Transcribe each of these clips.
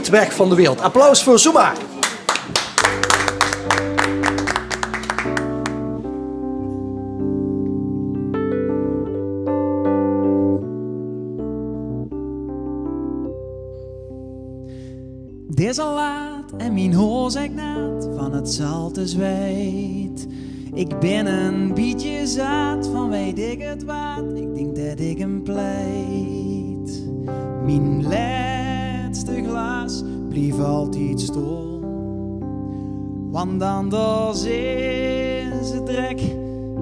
Wiet weg van de wereld. Applaus voor Zuma. Het is al laat en mijn hoor zegt naad van het zalte zwijt. Ik ben een beetje zaad van weet ik het wat, ik denk dat ik hem pleit. Mijn laatste glas blief altijd stil, want anders is het drek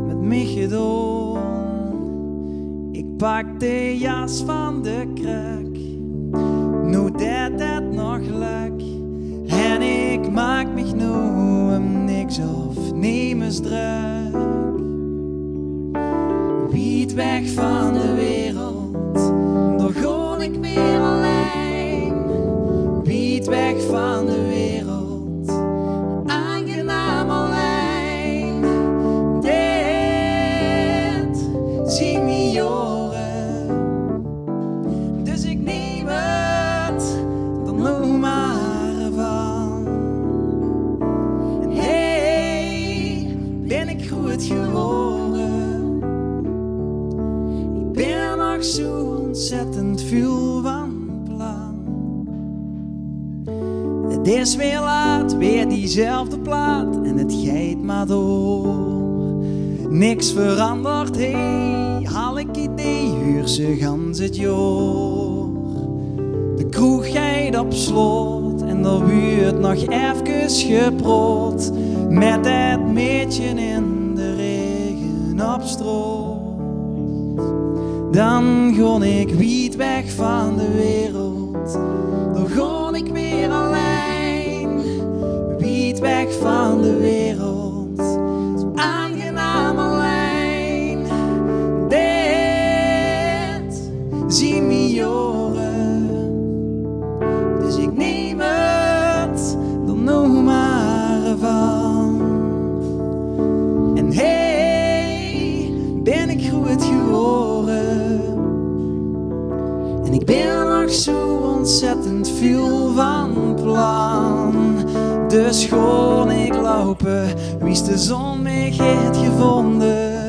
met mij gedaan. Ik pak de jas van de krak, nu dat het nog lukt, en ik maak me nu om niks of neem eens druk. Wiet weg van de wereld, dan ga ik weer alleen. Wiet weg van de wereld, aangenaam alleen. Dit zie me joren, dus ik neem het dan nog maar van. En hey, ben ik goed geworden? Ik ben nog zo ontzettend veel van plan. Het is weer laat, weer diezelfde plaat en het gaat maar door. Niks verandert, hey, haal ik idee, huur ze gans het jaar. De kroeg gaat op slot en er wordt nog even geproot, met het meisje in de regen op straat. Dan ga ik wiet weg van de wereld, dan ga ik weer alleen. Wiet weg van de wereld, zo aangenaam alleen. Dit zie me joren, dus ik neem het dan nog maar van. En hey, ben ik goed geworden? En ik ben nog zo ontzettend veel van plan. Dus gewoon ik lopen, wie is de zon mij heeft gevonden.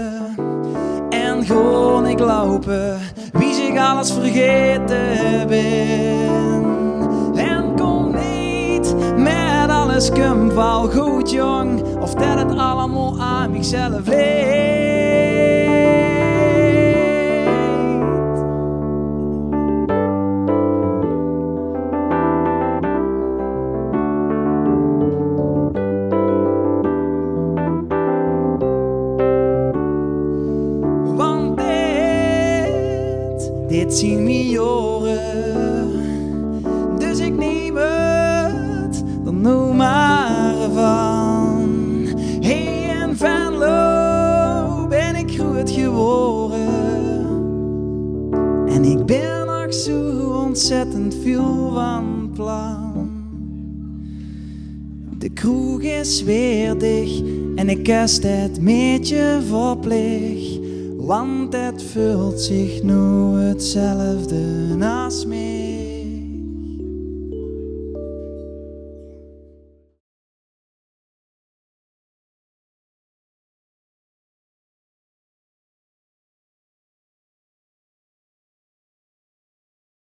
En gewoon ik lopen, wie zich alles vergeten ben. En kom niet met alles komt wel goed jong, of dat het allemaal aan mezelf ligt. Dit zien me joren, dus ik neem het dan nog maar van. Hey, in Venlo ben ik goed geworden. En ik ben nog zo ontzettend veel van plan. De kroeg is weer dicht en ik kust het meetje verplicht. Want het vult zich nu hetzelfde naast mij.